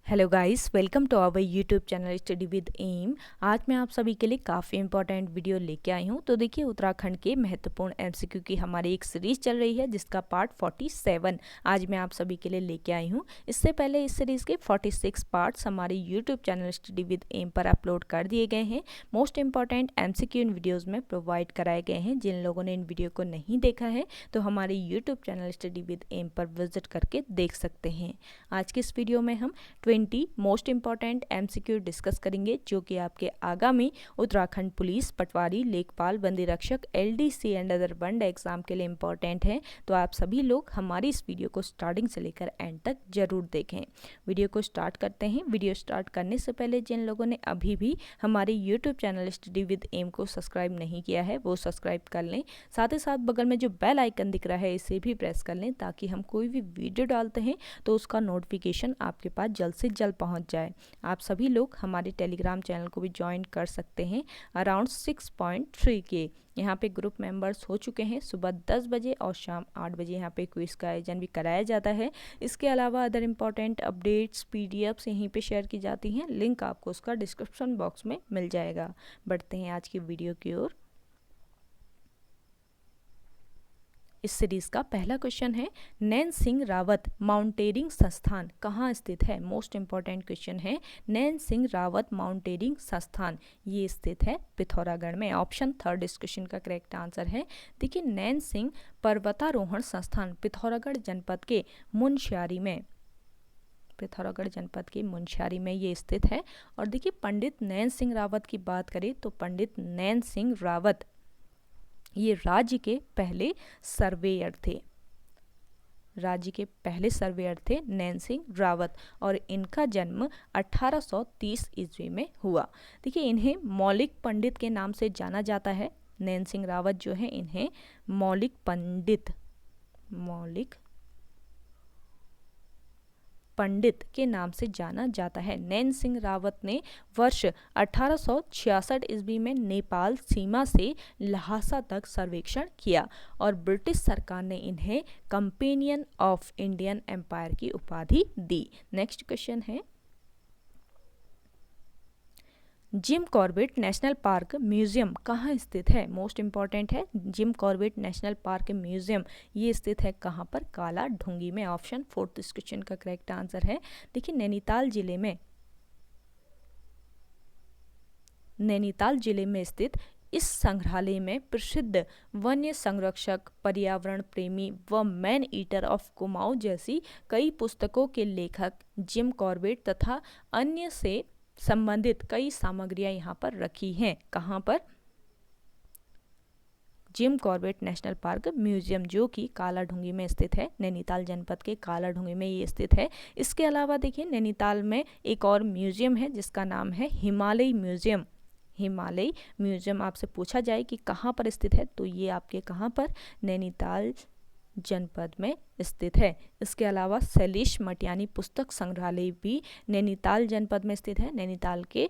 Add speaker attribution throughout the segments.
Speaker 1: Hello guys, welcome to our YouTube channel study with M. आज मैं आप सभी के लिए काफ़ी इंपॉर्टेंट वीडियो लेके आई हूँ। तो देखिए, उत्तराखंड के महत्वपूर्ण एमसीक्यू की हमारी एक सीरीज़ चल रही है जिसका पार्ट 47 आज मैं आप सभी के लिए लेके आई हूँ। इससे पहले इस सीरीज़ के 46 पार्ट्स हमारे YouTube channel study with M पर अपलोड कर दिए गए हैं। मोस्ट इंपॉर्टेंट एमसीक्यू इन वीडियोज़ में प्रोवाइड कराए गए हैं। जिन लोगों ने इन वीडियो को नहीं देखा है तो हमारे YouTube channel study with M पर विजिट करके देख सकते हैं। आज की इस वीडियो में हम 20 मोस्ट इंपॉर्टेंट एमसीक्यू डिस्कस करेंगे जो कि आपके आगामी उत्तराखंड पुलिस, पटवारी, लेखपाल, बंदी रक्षक, LDC and other one exam के लिए इंपॉर्टेंट हैं। तो आप सभी लोग हमारी इस वीडियो को स्टार्टिंग से लेकर एंड तक जरूर देखें। वीडियो को स्टार्ट करते हैं। वीडियो स्टार्ट करने से पहले जिन लोगों ने अभी भी हमारे YouTube channel study with M को सब्सक्राइब नहीं किया है वो सब्सक्राइब कर लें। साथ ही साथ बगल में जो बेल आइकन दिख रहा है इसे भी प्रेस कर लें ताकि हम कोई भी वीडियो डालते हैं तो उसका नोटिफिकेशन आपके पास जल्द से जल्द पहुंच जाए। आप सभी लोग हमारे टेलीग्राम चैनल को भी ज्वाइन कर सकते हैं। अराउंड 6.3 के यहाँ पे ग्रुप मेंबर्स हो चुके हैं। सुबह 10 बजे और शाम 8 बजे यहाँ पे क्विज का आयोजन भी कराया जाता है। इसके अलावा अदर इम्पॉर्टेंट अपडेट्स पीडीएफ्स यहीं पे शेयर की जाती हैं। लिंक आपको उसका डिस्क्रिप्शन बॉक्स में मिल जाएगा। बढ़ते हैं आज की वीडियो की ओर। इस सीरीज का पहला क्वेश्चन है, नैन सिंह रावत माउंटेनियरिंग संस्थान कहाँ स्थित है? मोस्ट इंपॉर्टेंट क्वेश्चन है। नैन सिंह रावत माउंटेनियरिंग संस्थान ये स्थित है पिथौरागढ़ में। ऑप्शन थर्ड इस क्वेश्चन का करेक्ट आंसर है। देखिए, नैन सिंह पर्वतारोहण संस्थान पिथौरागढ़ जनपद के मुनस्यारी में ये स्थित है। और देखिए, पंडित नैन सिंह रावत की बात करें तो पंडित नैन सिंह रावत ये राज्य के पहले सर्वेयर थे नैन सिंह रावत, और इनका जन्म 1830 ईस्वी में हुआ। देखिए, इन्हें मौलिक पंडित के नाम से जाना जाता है। नैन सिंह रावत जो है इन्हें मौलिक पंडित के नाम से जाना जाता है। नैन सिंह रावत ने वर्ष 1866 ईस्वी में नेपाल सीमा से ल्हासा तक सर्वेक्षण किया और ब्रिटिश सरकार ने इन्हें कंपेनियन ऑफ इंडियन एम्पायर की उपाधि दी। नेक्स्ट क्वेश्चन है, Jim Corbett national park museum कहाँ स्थित है? मोस्ट इंपॉर्टेंट है। Jim Corbett national park museum ये स्थित है कहाँ पर? काला ढूंगी में। ऑप्शन फोर्थ इस क्वेश्चन का करेक्ट आंसर है। देखिए, नैनीताल जिले में स्थित इस संग्रहालय में प्रसिद्ध वन्य संरक्षक, पर्यावरण प्रेमी व मैन ईटर ऑफ कुमाऊं जैसी कई पुस्तकों के लेखक जिम कॉर्बेट तथा अन्य से संबंधित कई सामग्रियां यहाँ पर रखी हैं। कहाँ पर? Jim Corbett national park museum जो कि कालाढूंगी में स्थित है। नैनीताल जनपद के कालाढूंगी में ये स्थित है। इसके अलावा देखिए, नैनीताल में एक और म्यूजियम है जिसका नाम है हिमालय म्यूजियम। आपसे पूछा जाए कि कहाँ पर स्थित है तो ये आपके कहाँ पर? नैनीताल जनपद में स्थित है। इसके अलावा शैलेश मटियानी पुस्तक संग्रहालय भी नैनीताल जनपद में स्थित है। नैनीताल के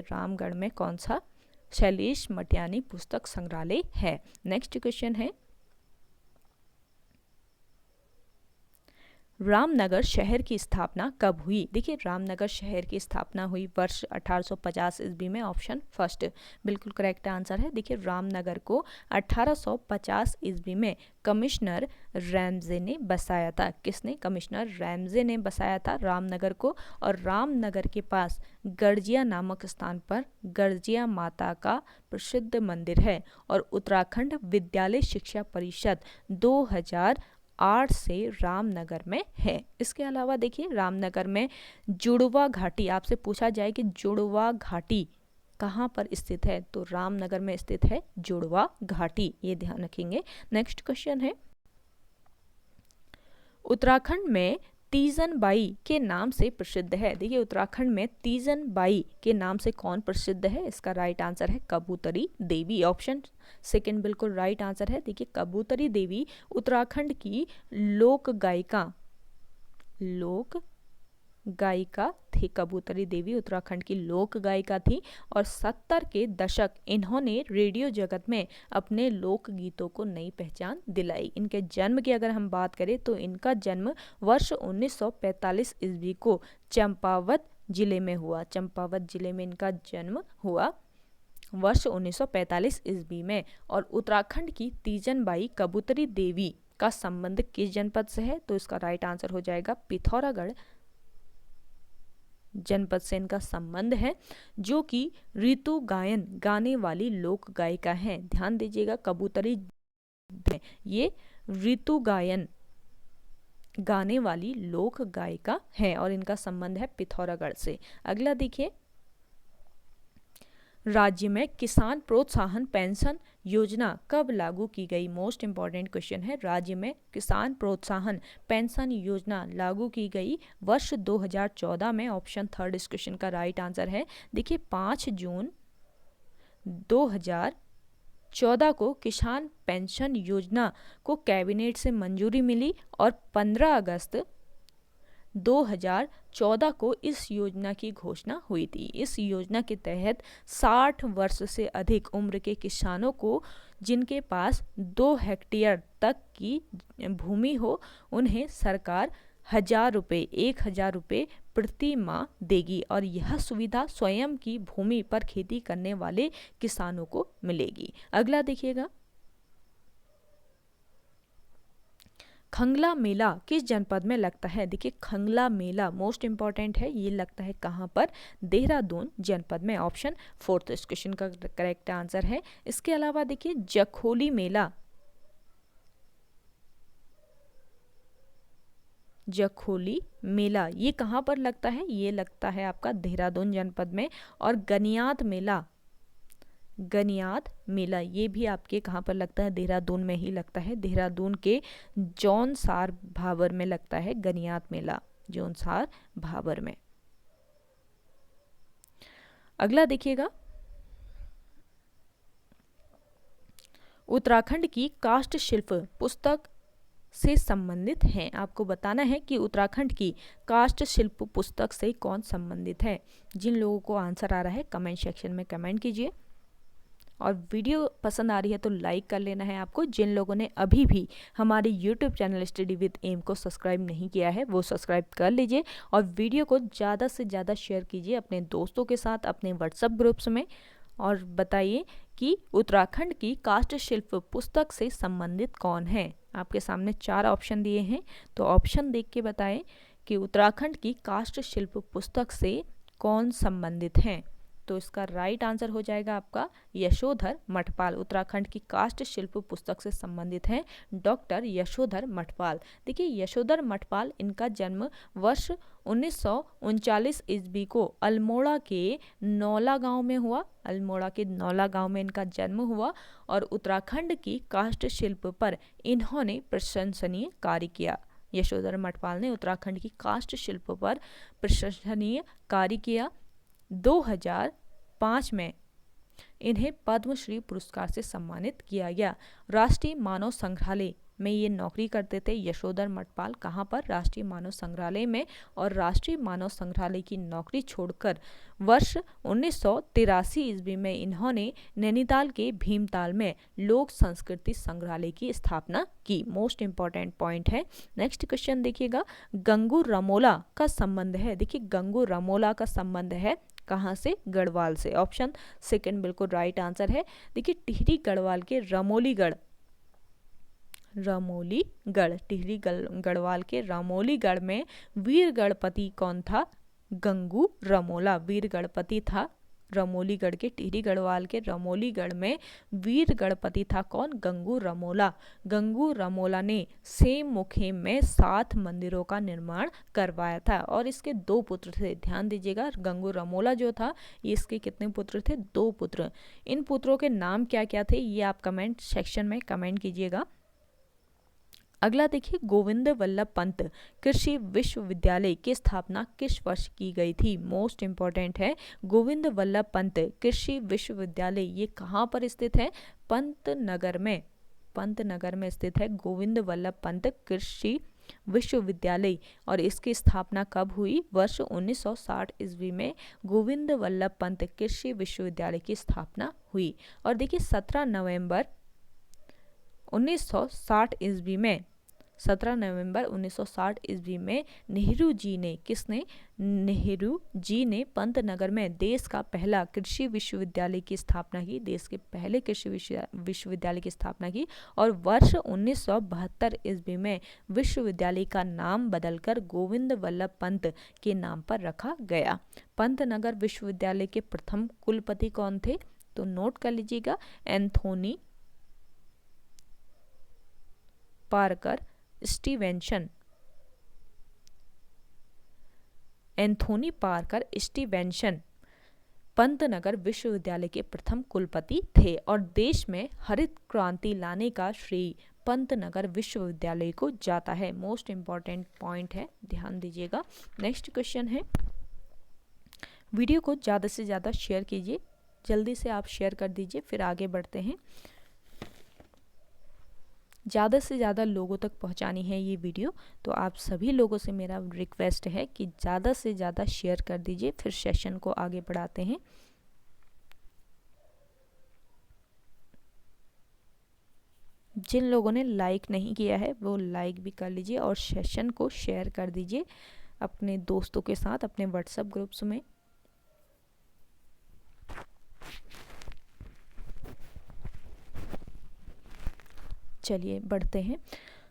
Speaker 1: रामगढ़ में कौन सा? शैलेश मटियानी पुस्तक संग्रहालय है। नेक्स्ट क्वेश्चन है, रामनगर शहर की स्थापना कब हुई? देखिए, रामनगर शहर की स्थापना हुई वर्ष 1850 ईस्वी में। ऑप्शन फर्स्ट बिल्कुल करेक्ट आंसर है। देखिए, रामनगर को 1850 ईस्वी में कमिश्नर रैमजे ने बसाया था। किसने? कमिश्नर रैमजे ने बसाया था रामनगर को। और रामनगर के पास गर्जिया नामक स्थान पर गर्जिया माता का प्रसिद्ध मंदिर है। और उत्तराखंड विद्यालय शिक्षा परिषद 2008 से रामनगर में है। इसके अलावा देखिए, रामनगर में जुड़वा घाटी, आपसे पूछा जाए कि जुड़वा घाटी कहाँ पर स्थित है तो रामनगर में स्थित है जुड़वा घाटी, ये ध्यान रखेंगे। नेक्स्ट क्वेश्चन है, उत्तराखंड में तीजन बाई के नाम से प्रसिद्ध है। देखिए, उत्तराखंड में तीजन बाई के नाम से कौन प्रसिद्ध है? इसका राइट आंसर है कबूतरी देवी। ऑप्शन सेकंड बिल्कुल राइट आंसर है। देखिए, कबूतरी देवी उत्तराखंड की लोक गायिका थी कबूतरी देवी, उत्तराखंड की लोक गायिका थी और 70 के दशक इन्होंने रेडियो जगत में अपने लोक गीतों को नई पहचान दिलाई। इनके जन्म की अगर हम बात करें तो इनका जन्म वर्ष 1945 ईस्वी को चंपावत जिले में हुआ। चंपावत जिले में इनका जन्म हुआ वर्ष 1945 ईस्वी में। और उत्तराखंड की तीजनबाई कबूतरी देवी का संबंध किस जनपद से है? तो इसका राइट आंसर हो जाएगा पिथौरागढ़ जनपद से इनका संबंध है, जो कि ऋतु गायन गाने वाली लोक गायिका हैं। ध्यान दीजिएगा, कबूतरी ये ऋतु गायन गाने वाली लोक गायिका है और इनका संबंध है पिथौरागढ़ से। अगला देखिए, राज्य में किसान प्रोत्साहन पेंशन योजना कब लागू की गई? मोस्ट इंपॉर्टेंट क्वेश्चन है। राज्य में किसान प्रोत्साहन पेंशन योजना लागू की गई वर्ष 2014 में। ऑप्शन थर्ड इस क्वेश्चन का राइट आंसर है। देखिए, 5 जून 2014 को किसान पेंशन योजना को कैबिनेट से मंजूरी मिली और 15 अगस्त 2014 को इस योजना की घोषणा हुई थी। इस योजना के तहत 60 वर्ष से अधिक उम्र के किसानों को जिनके पास 2 हेक्टेयर तक की भूमि हो, उन्हें सरकार 1,000 रुपये प्रति माह देगी और यह सुविधा स्वयं की भूमि पर खेती करने वाले किसानों को मिलेगी। अगला देखिएगा, खंगला मेला किस जनपद में लगता है? देखिए, खंगला मेला मोस्ट इंपॉर्टेंट है, ये लगता है कहाँ पर? देहरादून जनपद में। ऑप्शन फोर्थ इस क्वेश्चन का करेक्ट आंसर है। इसके अलावा देखिए, जखोली मेला, जखोली मेला ये कहाँ पर लगता है? ये लगता है आपका देहरादून जनपद में। और गनियात मेला, गनियात मेला ये भी आपके कहाँ पर लगता है? देहरादून में ही लगता है। देहरादून के जौनसार भाबर में लगता है गनियात मेला, जौनसार भाबर में। अगला देखिएगा, उत्तराखंड की काष्ठ शिल्प पुस्तक से संबंधित हैं। आपको बताना है कि उत्तराखंड की काष्ठ शिल्प पुस्तक से कौन संबंधित है। जिन लोगों को आंसर आ रहा है कमेंट सेक्शन में कमेंट कीजिए और वीडियो पसंद आ रही है तो लाइक कर लेना है आपको। जिन लोगों ने अभी भी हमारे YouTube channel study with M को सब्सक्राइब नहीं किया है वो सब्सक्राइब कर लीजिए और वीडियो को ज़्यादा से ज़्यादा शेयर कीजिए अपने दोस्तों के साथ, अपने व्हाट्सएप ग्रुप्स में। और बताइए कि उत्तराखंड की काष्ठ शिल्प पुस्तक से संबंधित कौन है। आपके सामने 4 ऑप्शन दिए हैं, तो ऑप्शन देख के बताएं कि उत्तराखंड की काष्ठ शिल्प पुस्तक से कौन संबंधित हैं। तो इसका राइट आंसर हो जाएगा आपका यशोधर मठपाल। उत्तराखंड की काष्ठ शिल्प पुस्तक से संबंधित हैं डॉक्टर यशोधर मठपाल। देखिए, यशोधर मठपाल, इनका जन्म वर्ष 1939 ईस्वी को अल्मोड़ा के नौला गांव में हुआ। अल्मोड़ा के नौला गांव में इनका जन्म हुआ और उत्तराखंड की काष्ठ शिल्प पर इन्होंने प्रशंसनीय कार्य किया। यशोधर मठपाल ने उत्तराखंड की काष्ठ शिल्प पर प्रशंसनीय कार्य किया। 2005 में इन्हें पद्मश्री पुरस्कार से सम्मानित किया गया। राष्ट्रीय मानव संग्रहालय में ये नौकरी करते थे यशोधर मठपाल। कहाँ पर? राष्ट्रीय मानव संग्रहालय में। और राष्ट्रीय मानव संग्रहालय की नौकरी छोड़कर वर्ष 1983 ईस्वी में इन्होंने नैनीताल के भीमताल में लोक संस्कृति संग्रहालय की स्थापना की। मोस्ट इंपॉर्टेंट पॉइंट है। नेक्स्ट क्वेश्चन देखिएगा, गंगू रमोला का संबंध है। देखिए, गंगू रमोला का संबंध है कहाँ से? गढ़वाल से। ऑप्शन सेकंड बिल्कुल राइट आंसर है। देखिए, टिहरी गढ़वाल के रमोलीगढ़, टिहरी गढ़वाल के रमोलीगढ़ में वीर गणपति कौन था? गंगू रमोला वीर गणपति था। रमोलीगढ़ के टिहरी गढ़वाल के रमोलीगढ़ में वीर गणपति था कौन? गंगू रमोला। गंगू रमोला ने सेम मुखेम में 7 मंदिरों का निर्माण करवाया था और इसके 2 पुत्र थे। ध्यान दीजिएगा, गंगू रमोला जो था ये इसके कितने पुत्र थे? 2 पुत्र। इन पुत्रों के नाम क्या क्या थे ये आप कमेंट सेक्शन में कमेंट कीजिएगा। अगला देखिए, गोविंद वल्लभ पंत कृषि विश्वविद्यालय की स्थापना किस वर्ष की गई थी? मोस्ट इंपॉर्टेंट है। गोविंद वल्लभ पंत कृषि विश्वविद्यालय ये कहाँ पर स्थित है? पंतनगर में स्थित है गोविंद वल्लभ पंत कृषि विश्वविद्यालय और इसकी स्थापना कब हुई? वर्ष 1960 ईस्वी में गोविंद वल्लभ पंत कृषि विश्वविद्यालय की स्थापना हुई। और देखिए 17 नवंबर 1960 ईस्वी में 17 नवंबर 1960 ईस्वी में नेहरू जी ने पंतनगर में देश का पहला कृषि विश्वविद्यालय की स्थापना की, देश के पहले कृषि विश्वविद्यालय की स्थापना की। और वर्ष 1972 ईस्वी में विश्वविद्यालय का नाम बदलकर गोविंद वल्लभ पंत के नाम पर रखा गया। पंतनगर विश्वविद्यालय के प्रथम कुलपति कौन थे? तो नोट कर लीजिएगा, Anthony Parker Stevenson. Anthony Parker Stevenson Pantnagar विश्वविद्यालय के प्रथम कुलपति थे और देश में हरित क्रांति लाने का श्रेय पंतनगर विश्वविद्यालय को जाता है। मोस्ट इंपॉर्टेंट पॉइंट है, ध्यान दीजिएगा। नेक्स्ट क्वेश्चन है, वीडियो को ज़्यादा से ज़्यादा शेयर कीजिए, जल्दी से आप शेयर कर दीजिए, फिर आगे बढ़ते हैं। ज़्यादा से ज़्यादा लोगों तक पहुंचानी है ये वीडियो, तो आप सभी लोगों से मेरा रिक्वेस्ट है कि ज़्यादा से ज़्यादा शेयर कर दीजिए, फिर सेशन को आगे बढ़ाते हैं। जिन लोगों ने लाइक नहीं किया है वो लाइक भी कर लीजिए और सेशन को शेयर कर दीजिए अपने दोस्तों के साथ, अपने व्हाट्सएप ग्रुप्स में। चलिए बढ़ते हैं।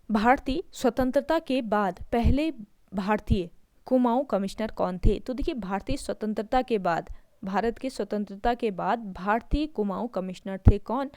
Speaker 1: भारतीय स्वतंत्रता के बाद पहले भारतीय कुमाऊं कमिश्नर कौन थे? तो देखिए भारतीय स्वतंत्रता के बाद, भारत की स्वतंत्रता के बाद भारतीय कुमाऊं कमिश्नर थे कौन?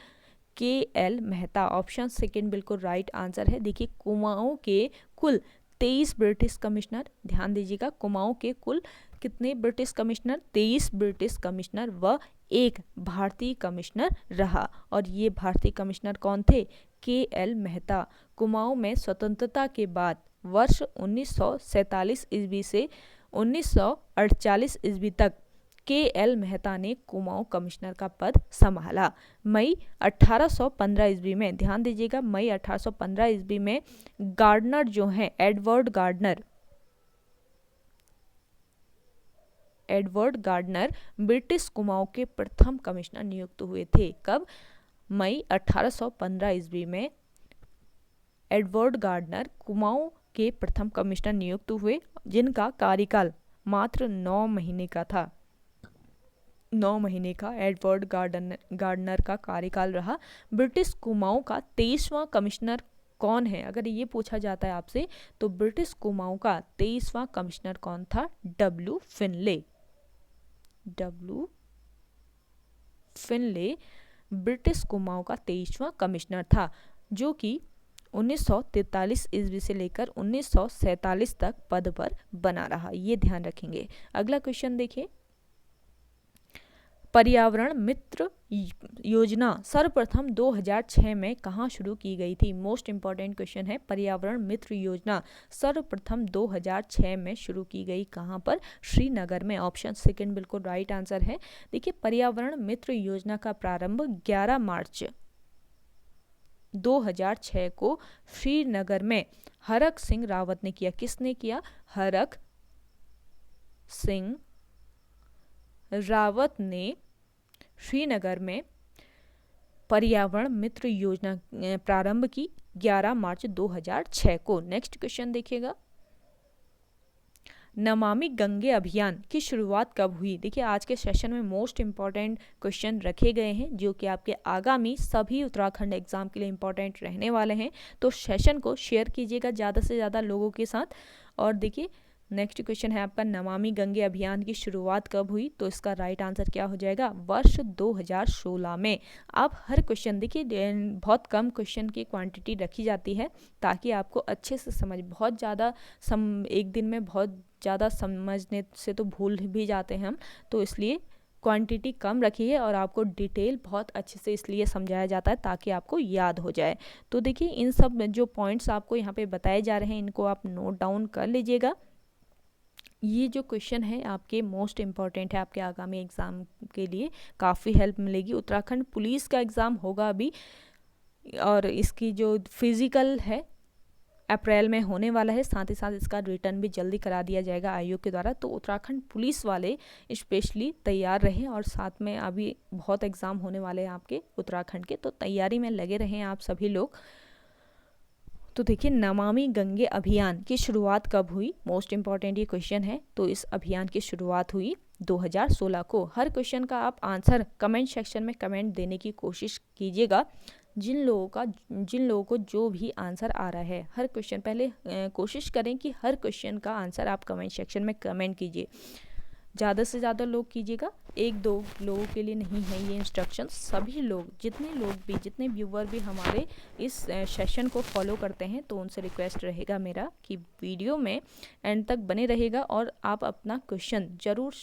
Speaker 1: के.एल. मेहता। ऑप्शन सेकंड बिल्कुल राइट आंसर है। देखिए कुमाऊं के कुल 23 ब्रिटिश कमिश्नर, ध्यान दीजिएगा, कुमाऊं के कुल कितने ब्रिटिश कमिश्नर? 23 ब्रिटिश कमिश्नर व एक भारतीय कमिश्नर रहा। और ये भारतीय कमिश्नर कौन थे? के.एल. मेहता। कुमाऊं में स्वतंत्रता के बाद वर्ष 1947 ईस्वी से 1948 ईस्वी तक के.एल. मेहता ने कुमाऊं कमिश्नर का पद संभाला। मई 1815 ईस्वी में, ध्यान दीजिएगा, मई 1815 ईस्वी में गार्डनर जो हैं, एडवर्ड गार्डनर ब्रिटिश कुमाऊं के प्रथम कमिश्नर नियुक्त हुए थे। कब? मई 1815 ईस्वी में एडवर्ड गार्डनर कुमाऊं के प्रथम कमिश्नर नियुक्त हुए, जिनका कार्यकाल मात्र 9 महीने का था। 9 महीने का एडवर्ड गार्डनर का कार्यकाल रहा। ब्रिटिश कुमाऊं का 23वां कमिश्नर कौन है? अगर ये पूछा जाता है आपसे तो ब्रिटिश कुमाऊं का 23वां कमिश्नर कौन था? डब्ल्यू फिनले ब्रिटिश कुमाऊं का 23वां कमिश्नर था, जो कि 1943 ईस्वी से लेकर 1947 तक पद पर बना रहा। ये ध्यान रखेंगे। अगला क्वेश्चन देखिए, पर्यावरण मित्र योजना सर्वप्रथम 2006 में कहाँ शुरू की गई थी? मोस्ट इंपॉर्टेंट क्वेश्चन है। पर्यावरण मित्र योजना सर्वप्रथम 2006 में शुरू की गई, कहाँ पर? श्रीनगर में। ऑप्शन सेकंड बिल्कुल राइट आंसर है। देखिए पर्यावरण मित्र योजना का प्रारंभ 11 मार्च 2006 को श्रीनगर में हरक सिंह रावत ने किया। किसने किया? हरक सिंह रावत ने श्रीनगर में पर्यावरण मित्र योजना प्रारंभ की 11 मार्च 2006 को। नेक्स्ट क्वेश्चन देखिएगा, नमामि गंगे अभियान की शुरुआत कब हुई? देखिए आज के सेशन में मोस्ट इंपॉर्टेंट क्वेश्चन रखे गए हैं जो कि आपके आगामी सभी उत्तराखंड एग्जाम के लिए इंपॉर्टेंट रहने वाले हैं, तो सेशन को शेयर कीजिएगा ज़्यादा से ज़्यादा लोगों के साथ। और देखिए नेक्स्ट क्वेश्चन है आपका, नमामि गंगे अभियान की शुरुआत कब हुई? तो इसका राइट आंसर क्या हो जाएगा? वर्ष 2016 में। आप हर क्वेश्चन देखिए, बहुत कम क्वेश्चन की क्वांटिटी रखी जाती है ताकि आपको अच्छे से समझ, बहुत ज़्यादा एक दिन में बहुत ज़्यादा समझने से तो भूल भी जाते हैं हम, तो इसलिए क्वांटिटी कम रखी है और आपको डिटेल बहुत अच्छे से इसलिए समझाया जाता है ताकि आपको याद हो जाए। तो देखिए इन सब जो पॉइंट्स आपको यहाँ पे बताए जा रहे हैं इनको आप नोट डाउन कर लीजिएगा। ये जो क्वेश्चन है आपके मोस्ट इम्पॉर्टेंट है, आपके आगामी एग्ज़ाम के लिए काफ़ी हेल्प मिलेगी। उत्तराखंड पुलिस का एग्ज़ाम होगा अभी और इसकी जो फिज़िकल है अप्रैल में होने वाला है। साथ ही साथ इसका रिटर्न भी जल्दी करा दिया जाएगा आयोग के द्वारा। तो उत्तराखंड पुलिस वाले स्पेशली तैयार रहें, और साथ में अभी बहुत एग्ज़ाम होने वाले हैं आपके उत्तराखंड के, तो तैयारी में लगे रहें आप सभी लोग। तो देखिए, नमामि गंगे अभियान की शुरुआत कब हुई, मोस्ट इम्पॉर्टेंट ये क्वेश्चन है। तो इस अभियान की शुरुआत हुई 2016 को। हर क्वेश्चन का आप आंसर कमेंट सेक्शन में कमेंट देने की कोशिश कीजिएगा। जिन लोगों को जो भी आंसर आ रहा है, हर क्वेश्चन पहले कोशिश करें कि हर क्वेश्चन का आंसर आप कमेंट सेक्शन में कमेंट कीजिए। ज़्यादा से ज़्यादा लोग कीजिएगा, 1-2 लोगों के लिए नहीं है ये इंस्ट्रक्शन। सभी लोग, जितने व्यूवर भी हमारे इस सेशन को फॉलो करते हैं, तो उनसे रिक्वेस्ट रहेगा मेरा कि वीडियो में एंड तक बने रहेगा और आप अपना क्वेश्चन ज़रूर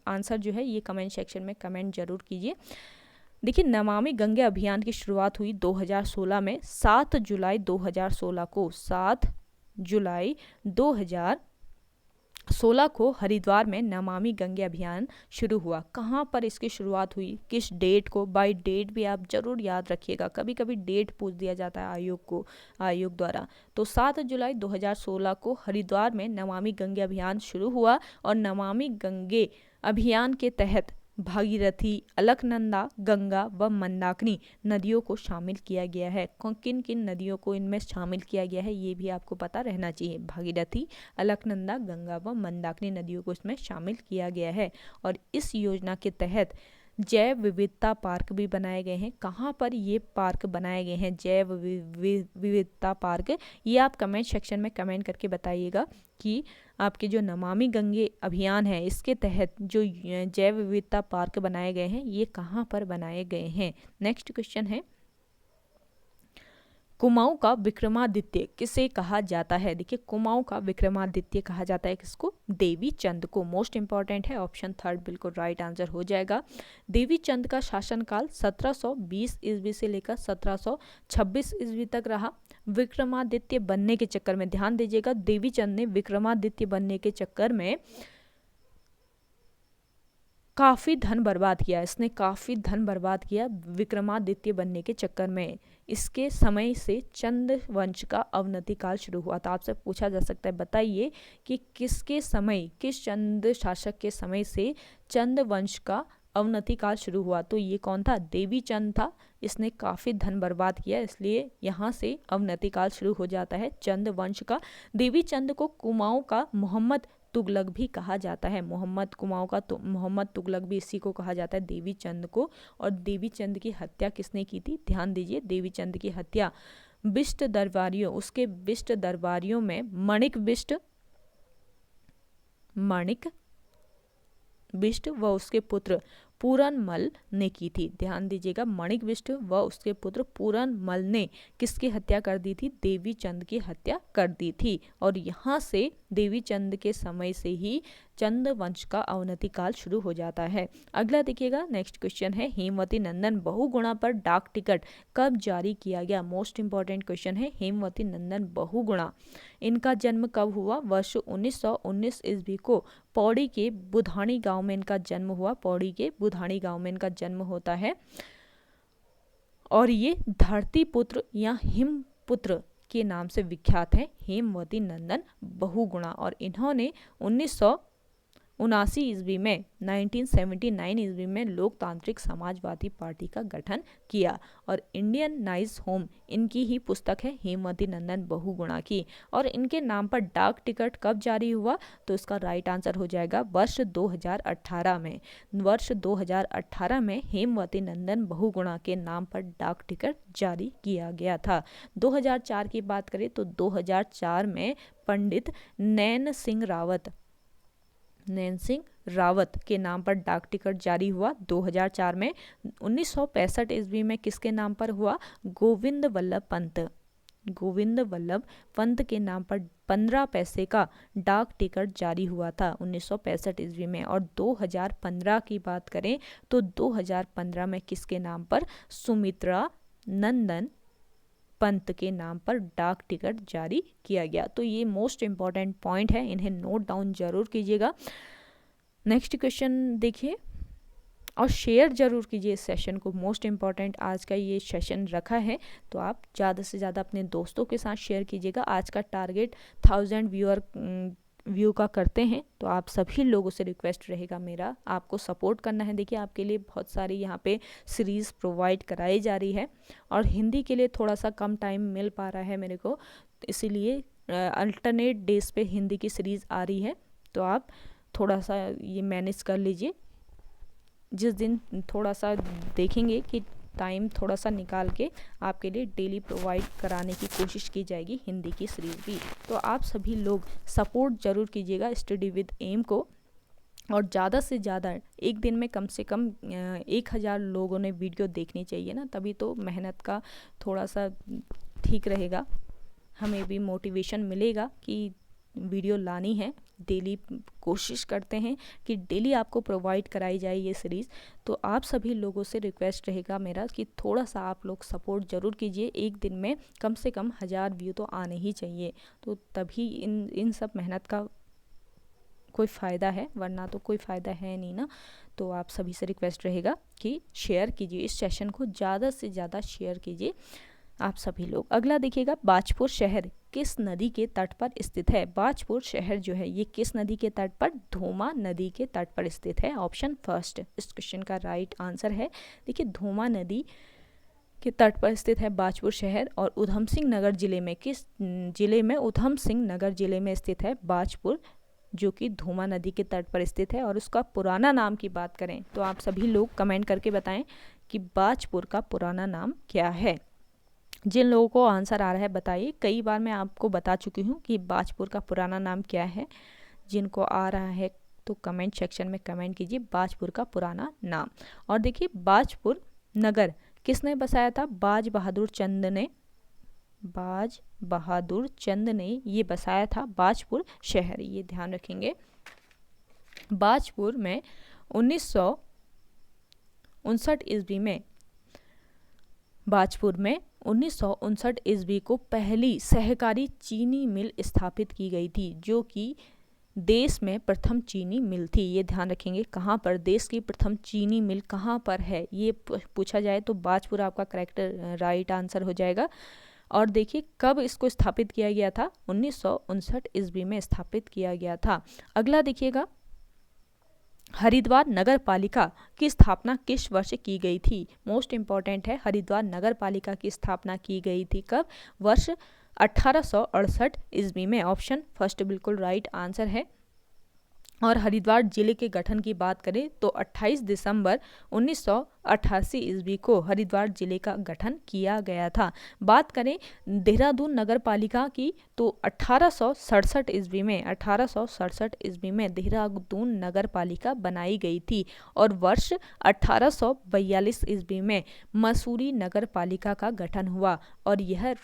Speaker 1: आंसर जो है ये कमेंट सेक्शन में कमेंट ज़रूर कीजिए। देखिए, नमामि गंगे अभियान की शुरुआत हुई 2016 में। 7 जुलाई 2016 को 7 जुलाई 2016 को हरिद्वार में नमामि गंगे अभियान शुरू हुआ। कहाँ पर इसकी शुरुआत हुई, किस डेट को, बाय डेट भी आप जरूर याद रखिएगा। कभी कभी डेट पूछ दिया जाता है आयोग द्वारा। तो 7 जुलाई 2016 को हरिद्वार में नमामि गंगे अभियान शुरू हुआ, और नमामि गंगे अभियान के तहत भागीरथी, अलकनंदा, गंगा व मंदाकिनी नदियों को शामिल किया गया है। किन किन नदियों को इनमें शामिल किया गया है ये भी आपको पता रहना चाहिए। भागीरथी, अलकनंदा, गंगा व मंदाकिनी नदियों को इसमें शामिल किया गया है। और इस योजना के तहत जैव विविधता पार्क भी बनाए गए हैं। कहाँ पर ये पार्क बनाए गए हैं, जैव विविधता पार्क, ये आप कमेंट सेक्शन में कमेंट करके बताइएगा कि आपके जो नमामि गंगे अभियान है इसके तहत जो जैव विविधता पार्क बनाए गए हैं ये कहाँ पर बनाए गए हैं। नेक्स्ट क्वेश्चन है, कुमाऊं का विक्रमादित्य किसे कहा जाता है। देखिए, कुमाऊं का विक्रमादित्य कहा जाता है किसको, देवी चंद को। मोस्ट इंपॉर्टेंट है, ऑप्शन 3 बिल्कुल राइट आंसर हो जाएगा। देवी चंद का शासनकाल 1720 ईस्वी से लेकर 1726 ईस्वी तक रहा। विक्रमादित्य बनने के चक्कर में, ध्यान दीजिएगा, देवी चंद ने विक्रमादित्य बनने के चक्कर में काफ़ी धन बर्बाद किया। इसने काफ़ी धन बर्बाद किया विक्रमादित्य बनने के चक्कर में। इसके समय से चंद वंश का अवनति काल शुरू हुआ था। आपसे पूछा जा सकता है, बताइए कि किस चंद शासक के समय से चंद वंश का अवनति काल शुरू हुआ। तो ये कौन था, देवी चंद था। इसने काफ़ी धन बर्बाद किया, इसलिए यहाँ से अवनति काल शुरू हो जाता है चंद वंश का। देवी चंद को कुमाऊं का मोहम्मद तुगलक भी कहा जाता है। कुमाऊं का मोहम्मद तुगलक भी इसी को कहा जाता है, देवी चंद को। और देवी चंद की हत्या किसने की थी, ध्यान दीजिए, देवी चंद की हत्या बिष्ट दरबारियों में माणिक बिष्ट व उसके पुत्र पूरनमल ने की थी। ध्यान दीजिएगा, माणिक बिष्ट व उसके पुत्र पूरनमल ने किसकी हत्या कर दी थी, देवी चंद की हत्या कर दी थी। और यहाँ से देवी चंद के समय से ही चंद वंश का अवनति काल शुरू हो जाता है। अगला देखिएगा, नेक्स्ट क्वेश्चन है, हेमवती नंदन बहुगुणा पर डाक टिकट कब जारी किया गया। मोस्ट इंपॉर्टेंट क्वेश्चन है, हेमवती नंदन बहुगुणा, इनका जन्म कब हुआ। वर्ष 1919 ईस्वी को पौड़ी के बुधानी गांव में इनका जन्म हुआ। पौड़ी के बुधानी गांव में इनका जन्म होता है। और ये धरती पुत्र या हिमपुत्र के नाम से विख्यात है, हेमवती नंदन बहुगुणा। और इन्होंने 1979 ईस्वी में 1979 ईस्वी में लोकतांत्रिक समाजवादी पार्टी का गठन किया। और इंडियन नाइज होम इनकी ही पुस्तक है, हेमवती नंदन बहुगुणा की। और इनके नाम पर डाक टिकट कब जारी हुआ, तो इसका राइट आंसर हो जाएगा वर्ष 2018 में। वर्ष 2018 में हेमवती नंदन बहुगुणा के नाम पर डाक टिकट जारी किया गया था। 2004 की बात करें तो 2004 में पंडित नैन सिंह रावत के नाम पर डाक टिकट जारी हुआ 2004 में। 1965 ईस्वी में किसके नाम पर हुआ, गोविंद वल्लभ पंत के नाम पर 15 पैसे का डाक टिकट जारी हुआ था 1965 ईस्वी में। और 2015 की बात करें तो 2015 में किसके नाम पर, सुमित्रा नंदन पंत के नाम पर डाक टिकट जारी किया गया। तो ये मोस्ट इंपॉर्टेंट पॉइंट है, इन्हें नोट डाउन जरूर कीजिएगा। नेक्स्ट क्वेश्चन देखिए, और शेयर ज़रूर कीजिए इस सेशन को। मोस्ट इम्पॉर्टेंट आज का ये सेशन रखा है, तो आप ज़्यादा से ज़्यादा अपने दोस्तों के साथ शेयर कीजिएगा। आज का टारगेट 1000 व्यू का करते हैं, तो आप सभी लोगों से रिक्वेस्ट रहेगा मेरा, आपको सपोर्ट करना है। देखिए आपके लिए बहुत सारी यहाँ पे सीरीज़ प्रोवाइड कराई जा रही है, और हिंदी के लिए थोड़ा सा कम टाइम मिल पा रहा है मेरे को, इसीलिए अल्टरनेट डेज पे हिंदी की सीरीज़ आ रही है। तो आप थोड़ा सा ये मैनेज कर लीजिए। जिस दिन थोड़ा सा देखेंगे कि टाइम थोड़ा सा निकाल के आपके लिए डेली प्रोवाइड कराने की कोशिश की जाएगी हिंदी की सीरीज़ भी। तो आप सभी लोग सपोर्ट ज़रूर कीजिएगा स्टडी विद एम को, और ज़्यादा से ज़्यादा एक दिन में कम से कम 1000 लोगों ने वीडियो देखनी चाहिए ना, तभी तो मेहनत का थोड़ा सा ठीक रहेगा, हमें भी मोटिवेशन मिलेगा कि वीडियो लानी है। डेली कोशिश करते हैं कि डेली आपको प्रोवाइड कराई जाए ये सीरीज़। तो आप सभी लोगों से रिक्वेस्ट रहेगा मेरा कि थोड़ा सा आप लोग सपोर्ट ज़रूर कीजिए। एक दिन में कम से कम 1000 व्यू तो आने ही चाहिए, तो तभी इन सब मेहनत का कोई फ़ायदा है, वरना तो कोई फ़ायदा है नहीं ना। तो आप सभी से रिक्वेस्ट रहेगा कि शेयर कीजिए इस सेशन को, ज़्यादा से ज़्यादा शेयर कीजिए आप सभी लोग। अगला देखिएगा, बाजपुर शहर किस नदी के तट पर स्थित है? बाजपुर शहर जो है ये किस नदी के तट पर? धोमा नदी के तट पर स्थित है। ऑप्शन फर्स्ट इस क्वेश्चन का राइट आंसर है। देखिए धोमा नदी के तट पर स्थित है बाजपुर शहर, और उधम सिंह नगर जिले में, किस जिले में? उधम सिंह नगर जिले में स्थित है बाजपुर, जो कि धोमा नदी के तट पर स्थित है। और उसका पुराना नाम की बात करें तो आप सभी लोग कमेंट करके बताएं कि बाजपुर का पुराना नाम क्या है। जिन लोगों को आंसर आ रहा है बताइए। कई बार मैं आपको बता चुकी हूँ कि बाजपुर का पुराना नाम क्या है। जिनको आ रहा है तो कमेंट सेक्शन में कमेंट कीजिए बाजपुर का पुराना नाम। और देखिए बाजपुर नगर किसने बसाया था? बाज बहादुर चंद ने, बाज बहादुर चंद ने ये बसाया था बाजपुर शहर, ये ध्यान रखेंगे। बाजपुर में 1959 ईस्वी में, बाजपुर में 1959 ईस्वी को पहली सहकारी चीनी मिल स्थापित की गई थी, जो कि देश में प्रथम चीनी मिल थी। ये ध्यान रखेंगे कहाँ पर देश की प्रथम चीनी मिल कहाँ पर है, ये पूछा जाए तो बाजपुर आपका करेक्ट राइट आंसर हो जाएगा। और देखिए कब इसको स्थापित किया गया था? 1959 ईस्वी में स्थापित किया गया था। अगला देखिएगा, हरिद्वार नगर पालिका की स्थापना किस वर्ष की गई थी? मोस्ट इंपॉर्टेंट है, हरिद्वार नगर पालिका की स्थापना की गई थी कब? वर्ष 1868 ईस्वी में। ऑप्शन फर्स्ट बिल्कुल राइट आंसर है। और हरिद्वार जिले के गठन की बात करें तो 28 दिसंबर 1988 ईस्वी को हरिद्वार जिले का गठन किया गया था। बात करें देहरादून नगर पालिका की तो 1867 ईस्वी में, 1867 ईस्वी में देहरादून नगर पालिका बनाई गई थी। और वर्ष 1842 ईस्वी में मसूरी नगर पालिका का गठन हुआ, और यह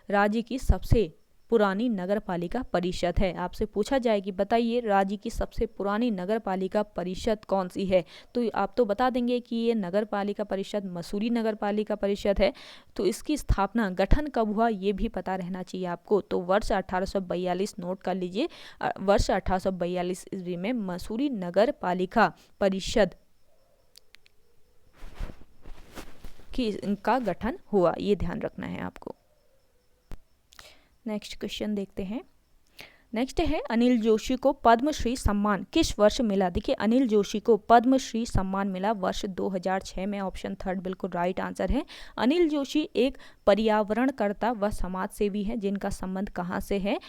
Speaker 1: राज्य की सबसे पुरानी नगर पालिका परिषद है। आपसे पूछा जाए कि बताइए राज्य की सबसे पुरानी नगर पालिका परिषद कौन सी है, तो आप तो बता देंगे कि ये नगर पालिका परिषद मसूरी नगर पालिका परिषद है। तो इसकी स्थापना, गठन कब हुआ ये भी पता रहना चाहिए आपको। तो वर्ष 1842 नोट कर लीजिए, वर्ष 1842 ईस्वी में मसूरी नगर पालिका परिषद का गठन हुआ, ये ध्यान रखना है आपको। नेक्स्ट क्वेश्चन देखते हैं। नेक्स्ट है, अनिल जोशी को पद्मश्री सम्मान किस वर्ष मिला? देखिए अनिल जोशी को पद्मश्री सम्मान मिला वर्ष 2006 में। ऑप्शन थर्ड बिल्कुल राइट आंसर है। अनिल जोशी एक पर्यावरणकर्ता व समाज सेवी है, जिनका संबंध कहाँ से है?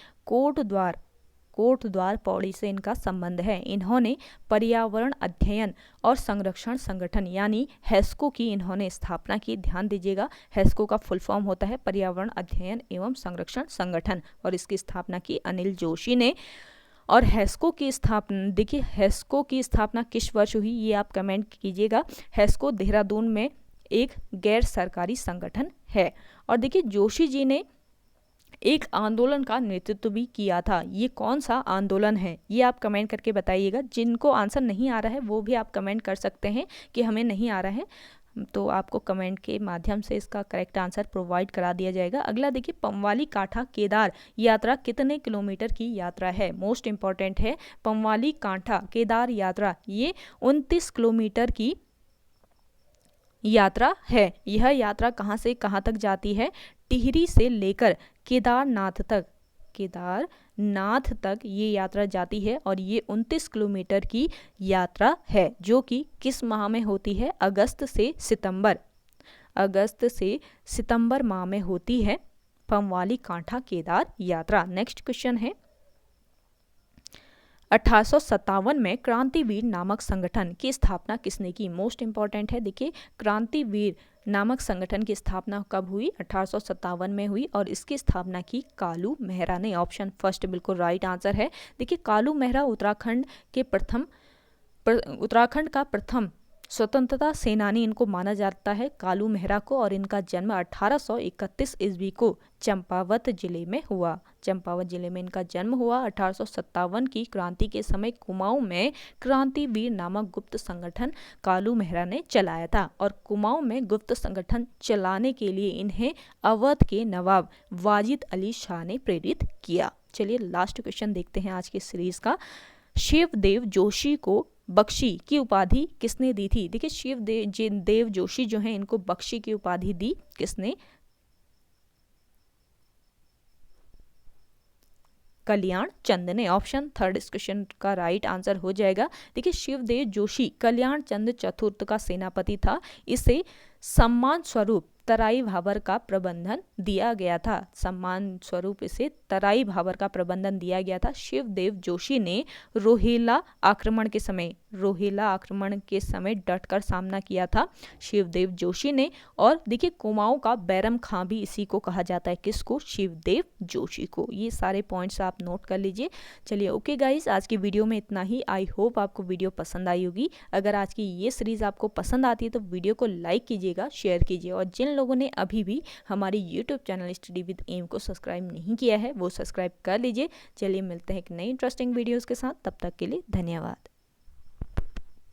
Speaker 1: कोटद्वार पौड़ी से इनका संबंध है। इन्होंने पर्यावरण अध्ययन और संरक्षण संगठन यानी हेस्को की इन्होंने स्थापना की। ध्यान दीजिएगा, हेस्को का फुल फॉर्म होता है पर्यावरण अध्ययन एवं संरक्षण संगठन, और इसकी स्थापना की अनिल जोशी ने। और हेस्को की स्थापना, देखिए हेस्को की स्थापना किस वर्ष हुई ये आप कमेंट कीजिएगा। हेस्को देहरादून में एक गैर सरकारी संगठन है। और देखिए जोशी जी ने एक आंदोलन का नेतृत्व भी किया था। ये कौन सा आंदोलन है ये आप कमेंट करके बताइएगा। जिनको आंसर नहीं आ रहा है वो भी आप कमेंट कर सकते हैं कि हमें नहीं आ रहा है, तो आपको कमेंट के माध्यम से इसका करेक्ट आंसर प्रोवाइड करा दिया जाएगा। अगला देखिए, पंवाली कांठा केदार यात्रा कितने किलोमीटर की यात्रा है? मोस्ट इंपॉर्टेंट है, पंवाली कांठा केदार यात्रा ये 29 किलोमीटर की यात्रा है। यह यात्रा कहाँ से कहाँ तक जाती है? टिहरी से लेकर केदारनाथ तक ये यात्रा जाती है और ये 29 किलोमीटर की यात्रा है, जो कि किस माह में होती है? अगस्त से सितंबर माह में होती है पंवाली कांठा केदार यात्रा। नेक्स्ट क्वेश्चन है, 1857 में क्रांतिवीर नामक संगठन की स्थापना किसने की? मोस्ट इंपॉर्टेंट है। देखिए, क्रांतिवीर नामक संगठन की स्थापना कब हुई? 1857 में हुई और इसकी स्थापना की कालू मेहरा ने। ऑप्शन फर्स्ट बिल्कुल राइट आंसर है। देखिए, कालू मेहरा उत्तराखंड का प्रथम स्वतंत्रता सेनानी इनको माना जाता है, कालू मेहरा को, और इनका जन्म 1831 ईस्वी को चंपावत जिले में हुआ। चंपावत जिले में इनका जन्म हुआ। 1857 की क्रांति के समय कुमाऊं में क्रांतिवीर नामक गुप्त संगठन कालू मेहरा ने चलाया था और कुमाऊं में गुप्त संगठन चलाने के लिए इन्हें अवध के नवाब वाजिद अली शाह ने प्रेरित किया। चलिए लास्ट क्वेश्चन देखते हैं आज की सीरीज का। शिवदेव जोशी को बख्शी की उपाधि किसने दी थी? देखिए, शिवदेव जोशी जो हैं इनको बख्शी की उपाधि दी किसने? कल्याण चंद ने। ऑप्शन थर्ड इस क्वेश्चन का राइट आंसर हो जाएगा। देखिए, शिवदेव जोशी कल्याण चंद चतुर्थ का सेनापति था। इसे सम्मान स्वरूप तराई भाबर का प्रबंधन दिया गया था। सम्मान स्वरूप इसे तराई भाबर का प्रबंधन दिया गया था। शिवदेव जोशी ने रोहिला आक्रमण के समय डटकर सामना किया था शिवदेव जोशी ने। और देखिए, कुमाऊं का बैरम खां भी इसी को कहा जाता है। किसको? शिवदेव जोशी को। ये सारे पॉइंट्स आप नोट कर लीजिए। चलिए ओके गाइस, आज की वीडियो में इतना ही। आई होप आपको वीडियो पसंद आई होगी। अगर आज की ये सीरीज आपको पसंद आती है तो वीडियो को लाइक कीजिएगा, शेयर कीजिए, और जिन लोगों ने अभी भी हमारी YouTube channel study with M को सब्सक्राइब नहीं किया है वो सब्सक्राइब कर लीजिए। चलिए मिलते हैं एक नई इंटरेस्टिंग वीडियोस के साथ, तब तक के लिए धन्यवाद।